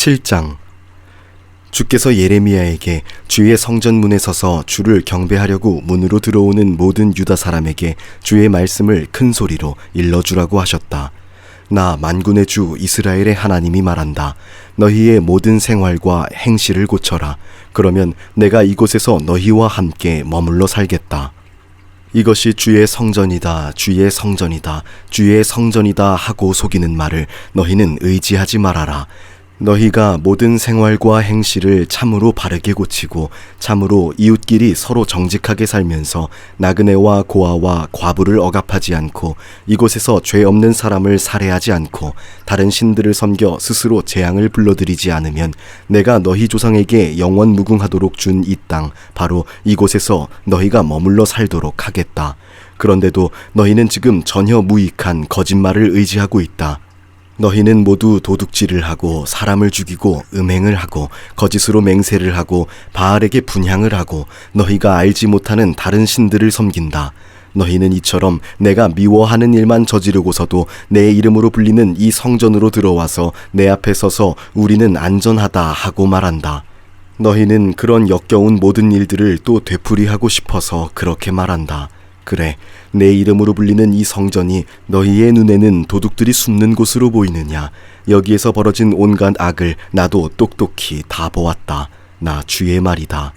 7장. 주께서 예레미야에게 주의 성전 문에 서서 주를 경배하려고 문으로 들어오는 모든 유다 사람에게 주의 말씀을 큰 소리로 일러주라고 하셨다. 나 만군의 주 이스라엘의 하나님이 말한다. 너희의 모든 생활과 행실을 고쳐라. 그러면 내가 이곳에서 너희와 함께 머물러 살겠다. 이것이 주의 성전이다, 주의 성전이다, 주의 성전이다 하고 속이는 말을 너희는 의지하지 말아라. 너희가 모든 생활과 행실을 참으로 바르게 고치고 참으로 이웃끼리 서로 정직하게 살면서 나그네와 고아와 과부를 억압하지 않고 이곳에서 죄 없는 사람을 살해하지 않고 다른 신들을 섬겨 스스로 재앙을 불러들이지 않으면 내가 너희 조상에게 영원 무궁하도록 준 이 땅 바로 이곳에서 너희가 머물러 살도록 하겠다. 그런데도 너희는 지금 전혀 무익한 거짓말을 의지하고 있다. 너희는 모두 도둑질을 하고 사람을 죽이고 음행을 하고 거짓으로 맹세를 하고 바알에게 분향을 하고 너희가 알지 못하는 다른 신들을 섬긴다. 너희는 이처럼 내가 미워하는 일만 저지르고서도 내 이름으로 불리는 이 성전으로 들어와서 내 앞에 서서 우리는 안전하다 하고 말한다. 너희는 그런 역겨운 모든 일들을 또 되풀이하고 싶어서 그렇게 말한다. 그래, 내 이름으로 불리는 이 성전이 너희의 눈에는 도둑들이 숨는 곳으로 보이느냐? 여기에서 벌어진 온갖 악을 나도 똑똑히 다 보았다. 나 주의 말이다.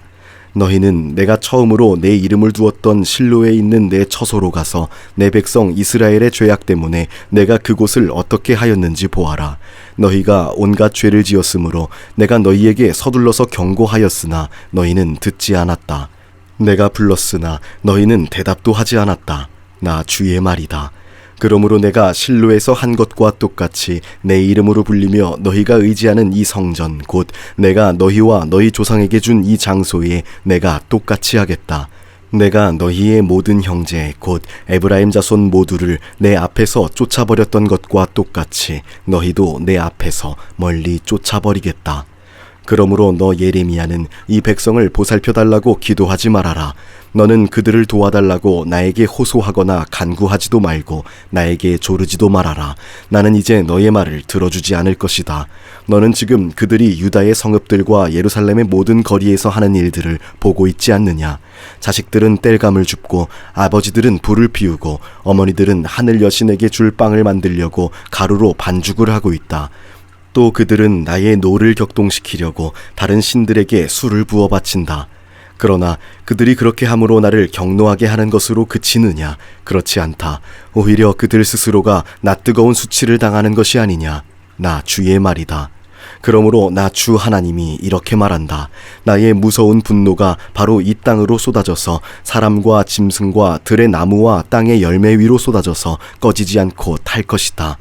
너희는 내가 처음으로 내 이름을 두었던 실로에 있는 내 처소로 가서 내 백성 이스라엘의 죄악 때문에 내가 그곳을 어떻게 하였는지 보아라. 너희가 온갖 죄를 지었으므로 내가 너희에게 서둘러서 경고하였으나 너희는 듣지 않았다. 내가 불렀으나 너희는 대답도 하지 않았다. 나 주의 말이다. 그러므로 내가 실로에서 한 것과 똑같이 내 이름으로 불리며 너희가 의지하는 이 성전 곧 내가 너희와 너희 조상에게 준 이 장소에 내가 똑같이 하겠다. 내가 너희의 모든 형제 곧 에브라임 자손 모두를 내 앞에서 쫓아버렸던 것과 똑같이 너희도 내 앞에서 멀리 쫓아버리겠다. 그러므로 너 예레미야는 이 백성을 보살펴달라고 기도하지 말아라. 너는 그들을 도와달라고 나에게 호소하거나 간구하지도 말고 나에게 조르지도 말아라. 나는 이제 너의 말을 들어주지 않을 것이다. 너는 지금 그들이 유다의 성읍들과 예루살렘의 모든 거리에서 하는 일들을 보고 있지 않느냐? 자식들은 땔감을 줍고 아버지들은 불을 피우고 어머니들은 하늘 여신에게 줄 빵을 만들려고 가루로 반죽을 하고 있다. 또 그들은 나의 노를 격동시키려고 다른 신들에게 술을 부어 바친다. 그러나 그들이 그렇게 함으로 나를 경노하게 하는 것으로 그치느냐? 그렇지 않다. 오히려 그들 스스로가 낯뜨거운 수치를 당하는 것이 아니냐? 나 주의 말이다. 그러므로 나 주 하나님이 이렇게 말한다. 나의 무서운 분노가 바로 이 땅으로 쏟아져서 사람과 짐승과 들의 나무와 땅의 열매 위로 쏟아져서 꺼지지 않고 탈 것이다.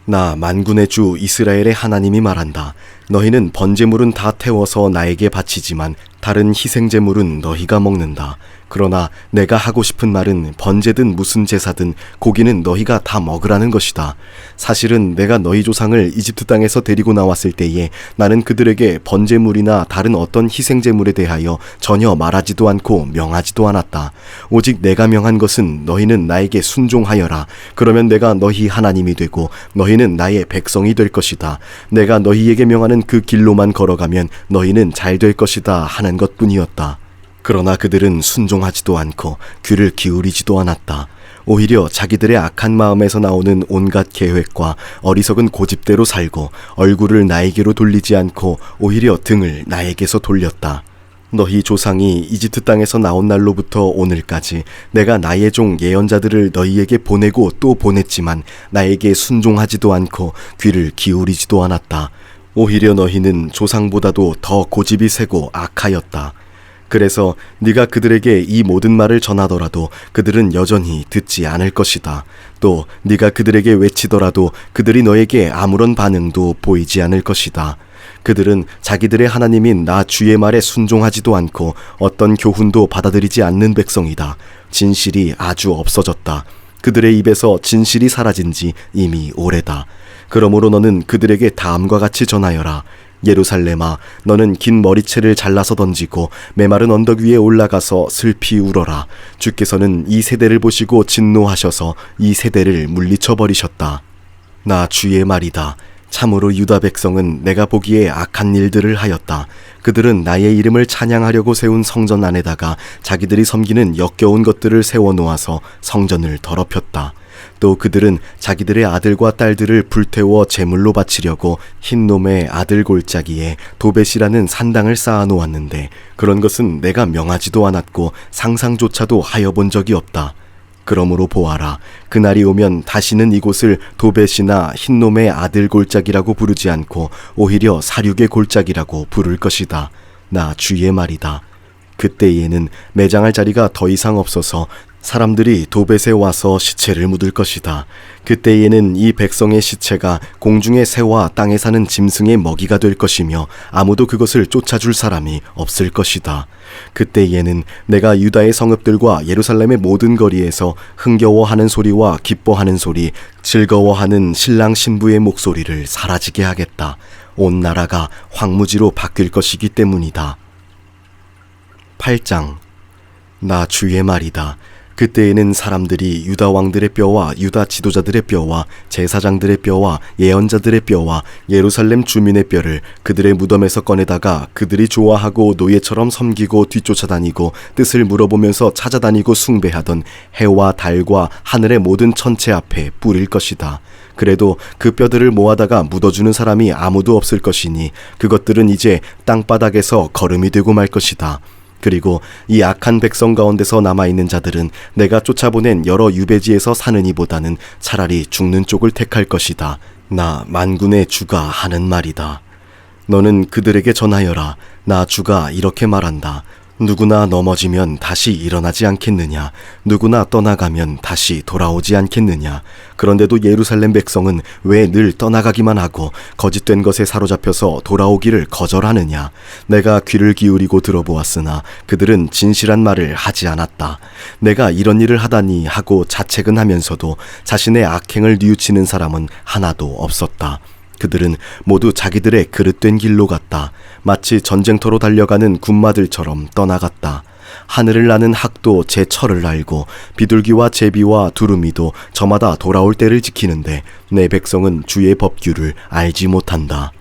나 만군의 주 이스라엘의 하나님이 말한다. 너희는 번제물은 다 태워서 나에게 바치지만 다른 희생제물은 너희가 먹는다. 그러나 내가 하고 싶은 말은 번제든 무슨 제사든 고기는 너희가 다 먹으라는 것이다. 사실은 내가 너희 조상을 이집트 땅에서 데리고 나왔을 때에 나는 그들에게 번제물이나 다른 어떤 희생제물에 대하여 전혀 말하지도 않고 명하지도 않았다. 오직 내가 명한 것은 너희는 나에게 순종하여라. 그러면 내가 너희 하나님이 되고 너희는 나의 백성이 될 것이다. 내가 너희에게 명하는 그 길로만 걸어가면 너희는 잘 될 것이다 하는 것뿐이었다. 그러나 그들은 순종하지도 않고 귀를 기울이지도 않았다. 오히려 자기들의 악한 마음에서 나오는 온갖 계획과 어리석은 고집대로 살고 얼굴을 나에게로 돌리지 않고 오히려 등을 나에게서 돌렸다. 너희 조상이 이집트 땅에서 나온 날로부터 오늘까지 내가 나의 종 예언자들을 너희에게 보내고 또 보냈지만 나에게 순종하지도 않고 귀를 기울이지도 않았다. 오히려 너희는 조상보다도 더 고집이 세고 악하였다. 그래서 네가 그들에게 이 모든 말을 전하더라도 그들은 여전히 듣지 않을 것이다. 또 네가 그들에게 외치더라도 그들이 너에게 아무런 반응도 보이지 않을 것이다. 그들은 자기들의 하나님인 나 주의 말에 순종하지도 않고 어떤 교훈도 받아들이지 않는 백성이다. 진실이 아주 없어졌다. 그들의 입에서 진실이 사라진 지 이미 오래다. 그러므로 너는 그들에게 다음과 같이 전하여라. 예루살렘아, 너는 긴 머리채를 잘라서 던지고 메마른 언덕 위에 올라가서 슬피 울어라. 주께서는 이 세대를 보시고 진노하셔서 이 세대를 물리쳐 버리셨다. 나 주의 말이다. 참으로 유다 백성은 내가 보기에 악한 일들을 하였다. 그들은 나의 이름을 찬양하려고 세운 성전 안에다가 자기들이 섬기는 역겨운 것들을 세워놓아서 성전을 더럽혔다. 또 그들은 자기들의 아들과 딸들을 불태워 제물로 바치려고 흰놈의 아들 골짜기에 도벳이라는 산당을 쌓아놓았는데 그런 것은 내가 명하지도 않았고 상상조차도 하여 본 적이 없다. 그러므로 보아라, 그날이 오면 다시는 이곳을 도벳이나 흰놈의 아들 골짜기라고 부르지 않고 오히려 사륙의 골짜기라고 부를 것이다. 나 주의 말이다. 그때에는 매장할 자리가 더 이상 없어서 사람들이 도벳에 와서 시체를 묻을 것이다. 그때에는 이 백성의 시체가 공중의 새와 땅에 사는 짐승의 먹이가 될 것이며 아무도 그것을 쫓아줄 사람이 없을 것이다. 그때에는 내가 유다의 성읍들과 예루살렘의 모든 거리에서 흥겨워하는 소리와 기뻐하는 소리, 즐거워하는 신랑 신부의 목소리를 사라지게 하겠다. 온 나라가 황무지로 바뀔 것이기 때문이다. 8장. 나 주의 말이다. 그때에는 사람들이 유다 왕들의 뼈와 유다 지도자들의 뼈와 제사장들의 뼈와 예언자들의 뼈와 예루살렘 주민의 뼈를 그들의 무덤에서 꺼내다가 그들이 좋아하고 노예처럼 섬기고 뒤쫓아다니고 뜻을 물어보면서 찾아다니고 숭배하던 해와 달과 하늘의 모든 천체 앞에 뿌릴 것이다. 그래도 그 뼈들을 모아다가 묻어주는 사람이 아무도 없을 것이니 그것들은 이제 땅바닥에서 거름이 되고 말 것이다. 그리고 이 악한 백성 가운데서 남아있는 자들은 내가 쫓아보낸 여러 유배지에서 사는 이보다는 차라리 죽는 쪽을 택할 것이다. 나 만군의 주가 하는 말이다. 너는 그들에게 전하여라. 나 주가 이렇게 말한다. 누구나 넘어지면 다시 일어나지 않겠느냐? 누구나 떠나가면 다시 돌아오지 않겠느냐? 그런데도 예루살렘 백성은 왜 늘 떠나가기만 하고 거짓된 것에 사로잡혀서 돌아오기를 거절하느냐? 내가 귀를 기울이고 들어보았으나 그들은 진실한 말을 하지 않았다. 내가 이런 일을 하다니 하고 자책은 하면서도 자신의 악행을 뉘우치는 사람은 하나도 없었다. 그들은 모두 자기들의 그릇된 길로 갔다. 마치 전쟁터로 달려가는 군마들처럼 떠나갔다. 하늘을 나는 학도 제 철을 알고 비둘기와 제비와 두루미도 저마다 돌아올 때를 지키는데 내 백성은 주의 법규를 알지 못한다.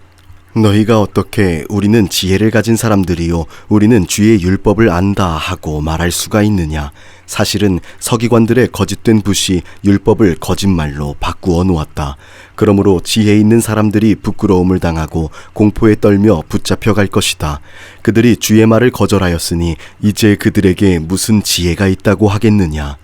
너희가 어떻게 우리는 지혜를 가진 사람들이요 우리는 주의 율법을 안다 하고 말할 수가 있느냐? 사실은 서기관들의 거짓된 붓이 율법을 거짓말로 바꾸어 놓았다. 그러므로 지혜 있는 사람들이 부끄러움을 당하고 공포에 떨며 붙잡혀 갈 것이다. 그들이 주의 말을 거절하였으니 이제 그들에게 무슨 지혜가 있다고 하겠느냐?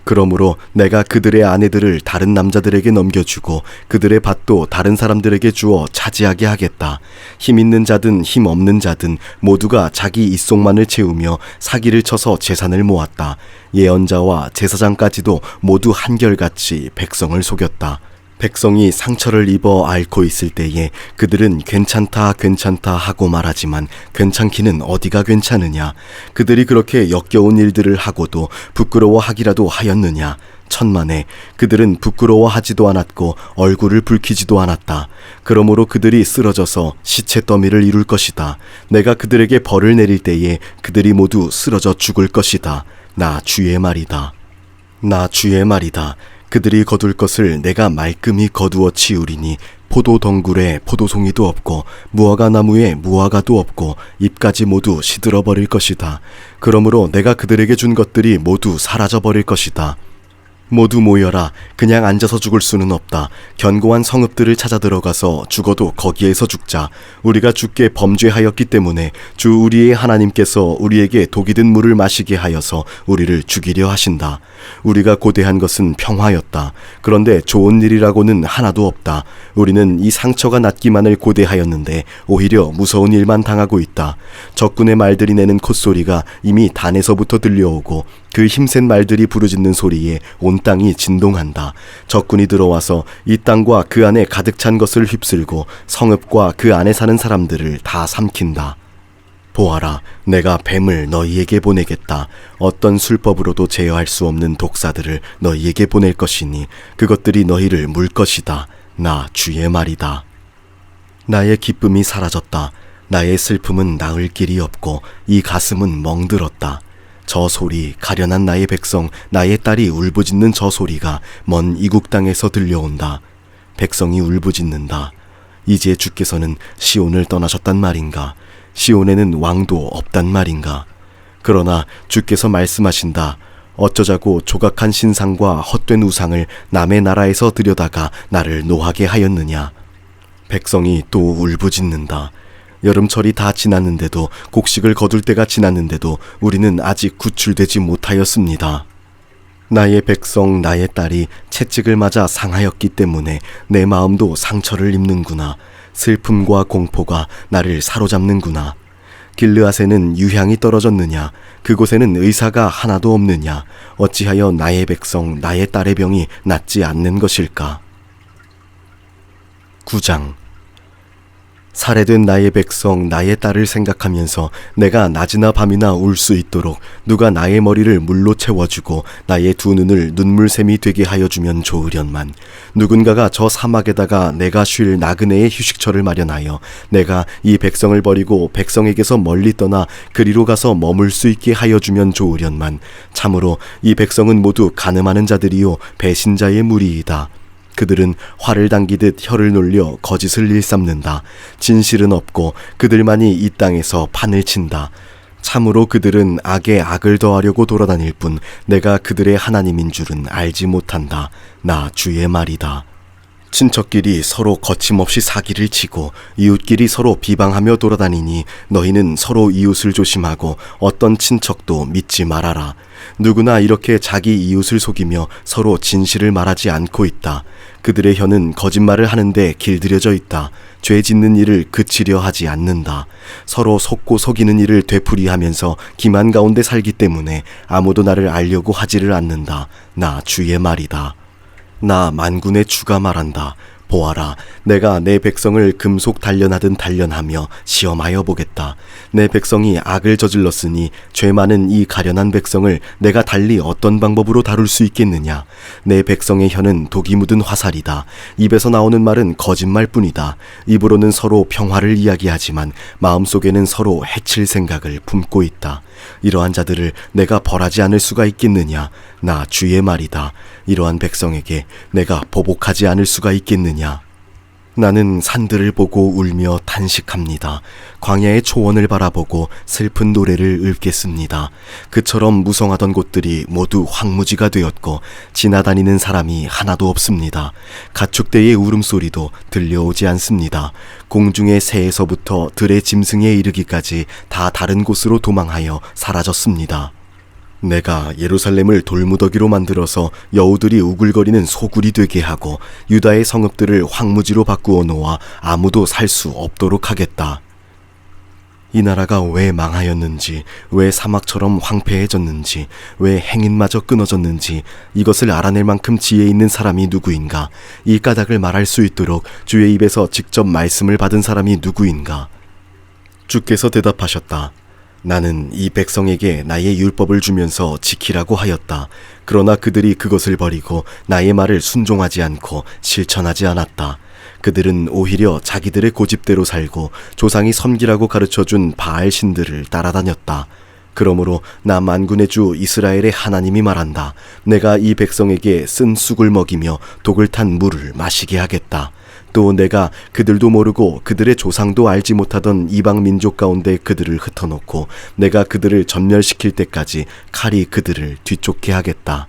그러므로 내가 그들의 아내들을 다른 남자들에게 넘겨주고 그들의 밭도 다른 사람들에게 주어 차지하게 하겠다. 힘 있는 자든 힘 없는 자든 모두가 자기 입속만을 채우며 사기를 쳐서 재산을 모았다. 예언자와 제사장까지도 모두 한결같이 백성을 속였다. 백성이 상처를 입어 앓고 있을 때에 그들은 괜찮다 괜찮다 하고 말하지만 괜찮기는 어디가 괜찮으냐? 그들이 그렇게 역겨운 일들을 하고도 부끄러워하기라도 하였느냐? 천만에 그들은 부끄러워하지도 않았고 얼굴을 붉히지도 않았다. 그러므로 그들이 쓰러져서 시체 더미를 이룰 것이다. 내가 그들에게 벌을 내릴 때에 그들이 모두 쓰러져 죽을 것이다. 나 주의 말이다. 나 주의 말이다. 그들이 거둘 것을 내가 말끔히 거두어 치우리니 포도 덩굴에 포도송이도 없고 무화과 나무에 무화과도 없고 잎까지 모두 시들어 버릴 것이다. 그러므로 내가 그들에게 준 것들이 모두 사라져 버릴 것이다. 모두 모여라. 그냥 앉아서 죽을 수는 없다. 견고한 성읍들을 찾아 들어가서 죽어도 거기에서 죽자. 우리가 주께 범죄하였기 때문에 주 우리의 하나님께서 우리에게 독이 든 물을 마시게 하여서 우리를 죽이려 하신다. 우리가 고대한 것은 평화였다. 그런데 좋은 일이라고는 하나도 없다. 우리는 이 상처가 낫기만을 고대하였는데 오히려 무서운 일만 당하고 있다. 적군의 말들이 내는 콧소리가 이미 단에서부터 들려오고 그 힘센 말들이 부르짖는 소리에 온 땅이 진동한다. 적군이 들어와서 이 땅과 그 안에 가득 찬 것을 휩쓸고 성읍과 그 안에 사는 사람들을 다 삼킨다. 보아라, 내가 뱀을 너희에게 보내겠다. 어떤 술법으로도 제어할 수 없는 독사들을 너희에게 보낼 것이니 그것들이 너희를 물 것이다. 나 주의 말이다. 나의 기쁨이 사라졌다. 나의 슬픔은 나을 길이 없고 이 가슴은 멍들었다. 저 소리, 가련한 나의 백성, 나의 딸이 울부짖는 저 소리가 먼 이국 땅에서 들려온다. 백성이 울부짖는다. 이제 주께서는 시온을 떠나셨단 말인가? 시온에는 왕도 없단 말인가? 그러나 주께서 말씀하신다. 어쩌자고 조각한 신상과 헛된 우상을 남의 나라에서 들여다가 나를 노하게 하였느냐? 백성이 또 울부짖는다. 여름철이 다 지났는데도, 곡식을 거둘 때가 지났는데도 우리는 아직 구출되지 못하였습니다. 나의 백성, 나의 딸이 채찍을 맞아 상하였기 때문에 내 마음도 상처를 입는구나. 슬픔과 공포가 나를 사로잡는구나. 길르앗에는 유향이 떨어졌느냐? 그곳에는 의사가 하나도 없느냐? 어찌하여 나의 백성, 나의 딸의 병이 낫지 않는 것일까? 9장. 살해된 나의 백성, 나의 딸을 생각하면서 내가 낮이나 밤이나 울 수 있도록 누가 나의 머리를 물로 채워주고 나의 두 눈을 눈물샘이 되게 하여 주면 좋으련만. 누군가가 저 사막에다가 내가 쉴 나그네의 휴식처를 마련하여 내가 이 백성을 버리고 백성에게서 멀리 떠나 그리로 가서 머물 수 있게 하여 주면 좋으련만. 참으로 이 백성은 모두 가늠하는 자들이요 배신자의 무리이다. 그들은 활을 당기듯 혀를 놀려 거짓을 일삼는다. 진실은 없고 그들만이 이 땅에서 판을 친다. 참으로 그들은 악에 악을 더하려고 돌아다닐 뿐 내가 그들의 하나님인 줄은 알지 못한다. 나 주의 말이다. 친척끼리 서로 거침없이 사기를 치고 이웃끼리 서로 비방하며 돌아다니니 너희는 서로 이웃을 조심하고 어떤 친척도 믿지 말아라. 누구나 이렇게 자기 이웃을 속이며 서로 진실을 말하지 않고 있다. 그들의 혀는 거짓말을 하는데 길들여져 있다. 죄 짓는 일을 그치려 하지 않는다. 서로 속고 속이는 일을 되풀이하면서 기만 가운데 살기 때문에 아무도 나를 알려고 하지를 않는다. 나 주의 말이다. 나 만군의 주가 말한다. 보아라, 내가 내 백성을 금속 단련하든 단련하며 시험하여 보겠다. 내 백성이 악을 저질렀으니 죄 많은 이 가련한 백성을 내가 달리 어떤 방법으로 다룰 수 있겠느냐. 내 백성의 혀는 독이 묻은 화살이다. 입에서 나오는 말은 거짓말뿐이다. 입으로는 서로 평화를 이야기하지만 마음속에는 서로 해칠 생각을 품고 있다. 이러한 자들을 내가 벌하지 않을 수가 있겠느냐. 나 주의 말이다. 이러한 백성에게 내가 보복하지 않을 수가 있겠느냐. 나는 산들을 보고 울며 탄식합니다. 광야의 초원을 바라보고 슬픈 노래를 읊겠습니다. 그처럼 무성하던 곳들이 모두 황무지가 되었고 지나다니는 사람이 하나도 없습니다. 가축대의 울음소리도 들려오지 않습니다. 공중의 새에서부터 들의 짐승에 이르기까지 다 다른 곳으로 도망하여 사라졌습니다. 내가 예루살렘을 돌무더기로 만들어서 여우들이 우글거리는 소굴이 되게 하고 유다의 성읍들을 황무지로 바꾸어 놓아 아무도 살 수 없도록 하겠다. 이 나라가 왜 망하였는지, 왜 사막처럼 황폐해졌는지, 왜 행인마저 끊어졌는지 이것을 알아낼 만큼 지혜 있는 사람이 누구인가? 이 까닭을 말할 수 있도록 주의 입에서 직접 말씀을 받은 사람이 누구인가? 주께서 대답하셨다. 나는 이 백성에게 나의 율법을 주면서 지키라고 하였다. 그러나 그들이 그것을 버리고 나의 말을 순종하지 않고 실천하지 않았다. 그들은 오히려 자기들의 고집대로 살고 조상이 섬기라고 가르쳐준 바알 신들을 따라다녔다. 그러므로 나 만군의 주 이스라엘의 하나님이 말한다. 내가 이 백성에게 쓴 쑥을 먹이며 독을 탄 물을 마시게 하겠다. 또 내가 그들도 모르고 그들의 조상도 알지 못하던 이방 민족 가운데 그들을 흩어놓고 내가 그들을 전멸시킬 때까지 칼이 그들을 뒤쫓게 하겠다.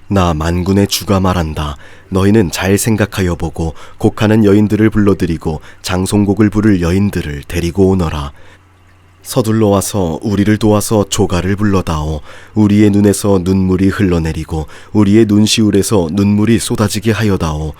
나 만군의 주가 말한다. 너희는 잘 생각하여 보고 곡하는 여인들을 불러들이고 장송곡을 부를 여인들을 데리고 오너라. 서둘러 와서 우리를 도와서 조가를 불러다오. 우리의 눈에서 눈물이 흘러내리고 우리의 눈시울에서 눈물이 쏟아지게 하여다오.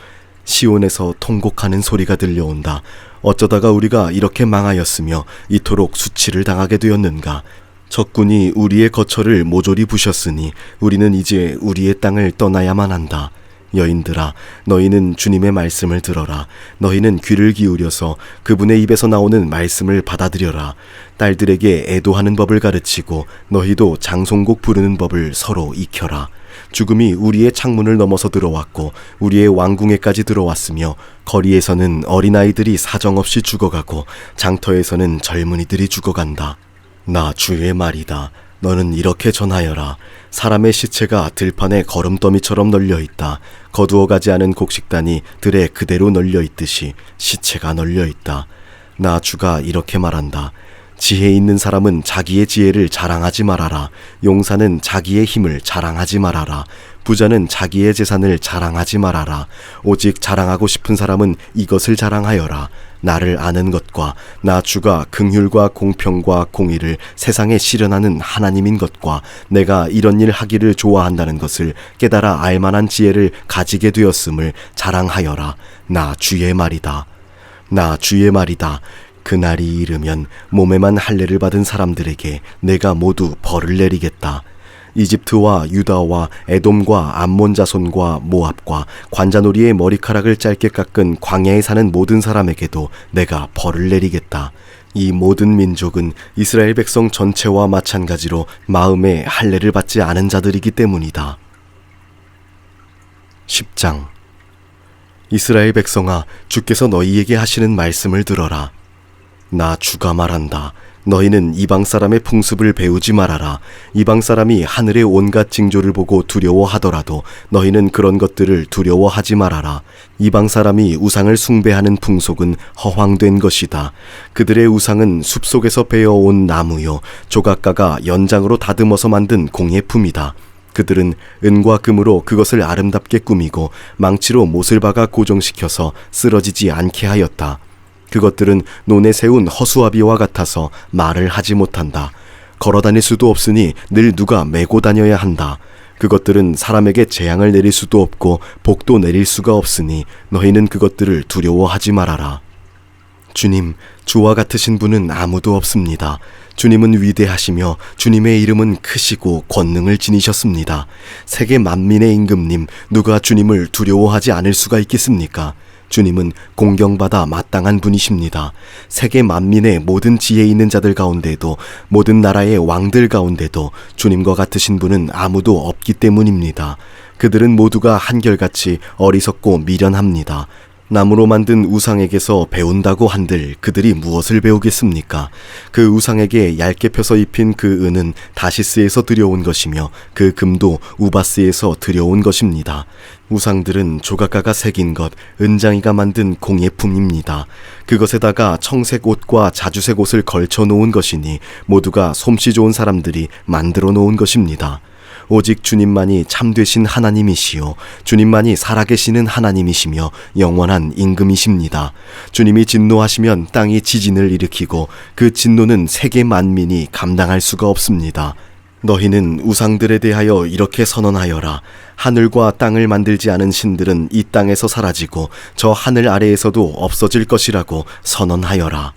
시온에서 통곡하는 소리가 들려온다. 어쩌다가 우리가 이렇게 망하였으며 이토록 수치를 당하게 되었는가. 적군이 우리의 거처를 모조리 부셨으니 우리는 이제 우리의 땅을 떠나야만 한다. 여인들아, 너희는 주님의 말씀을 들어라. 너희는 귀를 기울여서 그분의 입에서 나오는 말씀을 받아들여라. 딸들에게 애도하는 법을 가르치고 너희도 장송곡 부르는 법을 서로 익혀라. 죽음이 우리의 창문을 넘어서 들어왔고 우리의 왕궁에까지 들어왔으며 거리에서는 어린아이들이 사정없이 죽어가고 장터에서는 젊은이들이 죽어간다. 나 주의 말이다. 너는 이렇게 전하여라. 사람의 시체가 들판에 거름더미처럼 널려 있다. 거두어 가지 않은 곡식단이 들에 그대로 널려 있듯이 시체가 널려 있다. 나 주가 이렇게 말한다. 지혜 있는 사람은 자기의 지혜를 자랑하지 말아라. 용사는 자기의 힘을 자랑하지 말아라. 부자는 자기의 재산을 자랑하지 말아라. 오직 자랑하고 싶은 사람은 이것을 자랑하여라. 나를 아는 것과 나 주가 긍휼과 공평과 공의를 세상에 실현하는 하나님인 것과 내가 이런 일 하기를 좋아한다는 것을 깨달아 알만한 지혜를 가지게 되었음을 자랑하여라. 나 주의 말이다. 나 주의 말이다. 그날이 이르면 몸에만 할례를 받은 사람들에게 내가 모두 벌을 내리겠다. 이집트와 유다와 에돔과 암몬 자손과 모압과 관자놀이의 머리카락을 짧게 깎은 광야에 사는 모든 사람에게도 내가 벌을 내리겠다. 이 모든 민족은 이스라엘 백성 전체와 마찬가지로 마음에 할례를 받지 않은 자들이기 때문이다. 10장. 이스라엘 백성아, 주께서 너희에게 하시는 말씀을 들어라. 나 주가 말한다. 너희는 이방 사람의 풍습을 배우지 말아라. 이방 사람이 하늘의 온갖 징조를 보고 두려워하더라도 너희는 그런 것들을 두려워하지 말아라. 이방 사람이 우상을 숭배하는 풍속은 허황된 것이다. 그들의 우상은 숲속에서 베어온 나무요 조각가가 연장으로 다듬어서 만든 공예품이다. 그들은 은과 금으로 그것을 아름답게 꾸미고 망치로 못을 박아 고정시켜서 쓰러지지 않게 하였다. 그것들은 논에 세운 허수아비와 같아서 말을 하지 못한다. 걸어다닐 수도 없으니 늘 누가 메고 다녀야 한다. 그것들은 사람에게 재앙을 내릴 수도 없고 복도 내릴 수가 없으니 너희는 그것들을 두려워하지 말아라. 주님, 주와 같으신 분은 아무도 없습니다. 주님은 위대하시며 주님의 이름은 크시고 권능을 지니셨습니다. 세계 만민의 임금님, 누가 주님을 두려워하지 않을 수가 있겠습니까? 주님은 공경받아 마땅한 분이십니다. 세계 만민의 모든 지혜 있는 자들 가운데도 모든 나라의 왕들 가운데도 주님과 같으신 분은 아무도 없기 때문입니다. 그들은 모두가 한결같이 어리석고 미련합니다. 나무로 만든 우상에게서 배운다고 한들 그들이 무엇을 배우겠습니까? 그 우상에게 얇게 펴서 입힌 그 은은 다시스에서 들여온 것이며 그 금도 우바스에서 들여온 것입니다. 우상들은 조각가가 새긴 것, 은장이가 만든 공예품입니다. 그것에다가 청색 옷과 자주색 옷을 걸쳐 놓은 것이니 모두가 솜씨 좋은 사람들이 만들어 놓은 것입니다. 오직 주님만이 참되신 하나님이시요 주님만이 살아계시는 하나님이시며 영원한 임금이십니다. 주님이 진노하시면 땅이 지진을 일으키고 그 진노는 세계 만민이 감당할 수가 없습니다. 너희는 우상들에 대하여 이렇게 선언하여라. 하늘과 땅을 만들지 않은 신들은 이 땅에서 사라지고 저 하늘 아래에서도 없어질 것이라고 선언하여라.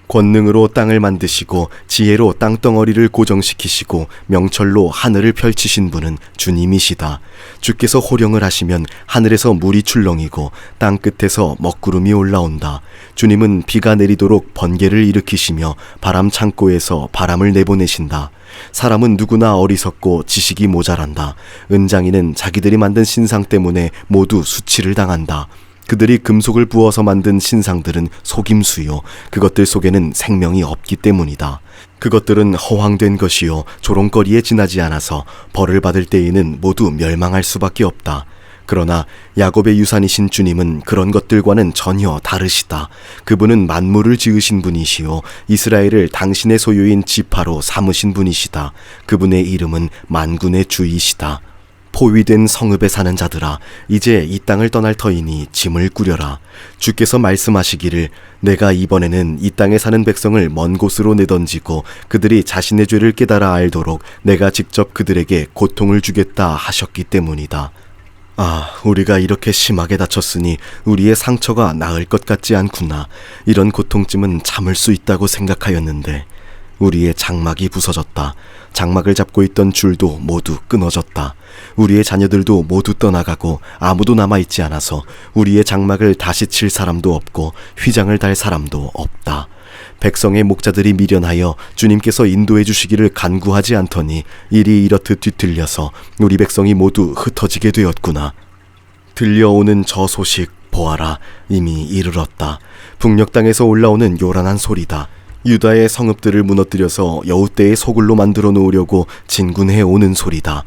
권능으로 땅을 만드시고 지혜로 땅덩어리를 고정시키시고 명철로 하늘을 펼치신 분은 주님이시다. 주께서 호령을 하시면 하늘에서 물이 출렁이고 땅 끝에서 먹구름이 올라온다. 주님은 비가 내리도록 번개를 일으키시며 바람 창고에서 바람을 내보내신다. 사람은 누구나 어리석고 지식이 모자란다. 은장이는 자기들이 만든 신상 때문에 모두 수치를 당한다. 그들이 금속을 부어서 만든 신상들은 속임수요 그것들 속에는 생명이 없기 때문이다. 그것들은 허황된 것이요 조롱거리에 지나지 않아서 벌을 받을 때에는 모두 멸망할 수밖에 없다. 그러나 야곱의 유산이신 주님은 그런 것들과는 전혀 다르시다. 그분은 만물을 지으신 분이시요 이스라엘을 당신의 소유인 지파로 삼으신 분이시다. 그분의 이름은 만군의 주이시다. 포위된 성읍에 사는 자들아, 이제 이 땅을 떠날 터이니 짐을 꾸려라. 주께서 말씀하시기를 내가 이번에는 이 땅에 사는 백성을 먼 곳으로 내던지고 그들이 자신의 죄를 깨달아 알도록 내가 직접 그들에게 고통을 주겠다 하셨기 때문이다. 아, 우리가 이렇게 심하게 다쳤으니 우리의 상처가 나을 것 같지 않구나. 이런 고통쯤은 참을 수 있다고 생각하였는데 우리의 장막이 부서졌다. 장막을 잡고 있던 줄도 모두 끊어졌다. 우리의 자녀들도 모두 떠나가고 아무도 남아있지 않아서 우리의 장막을 다시 칠 사람도 없고 휘장을 달 사람도 없다. 백성의 목자들이 미련하여 주님께서 인도해 주시기를 간구하지 않더니 일이 이렇듯 뒤틀려서 우리 백성이 모두 흩어지게 되었구나. 들려오는 저 소식 보아라. 이미 이르렀다. 북녘 땅에서 올라오는 요란한 소리다. 유다의 성읍들을 무너뜨려서 여우떼의 소굴로 만들어 놓으려고 진군해 오는 소리다.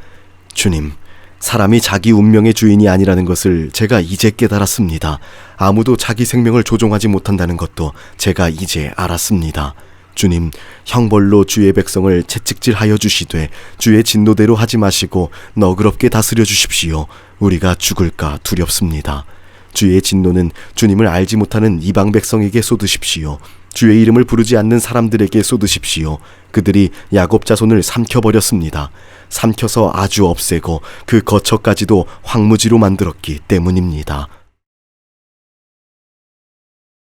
주님, 사람이 자기 운명의 주인이 아니라는 것을 제가 이제 깨달았습니다. 아무도 자기 생명을 조종하지 못한다는 것도 제가 이제 알았습니다. 주님, 형벌로 주의 백성을 채찍질하여 주시되 주의 진노대로 하지 마시고 너그럽게 다스려 주십시오. 우리가 죽을까 두렵습니다. 주의 진노는 주님을 알지 못하는 이방 백성에게 쏟으십시오. 주의 이름을 부르지 않는 사람들에게 쏟으십시오. 그들이 야곱 자손을 삼켜버렸습니다. 삼켜서 아주 없애고 그 거처까지도 황무지로 만들었기 때문입니다.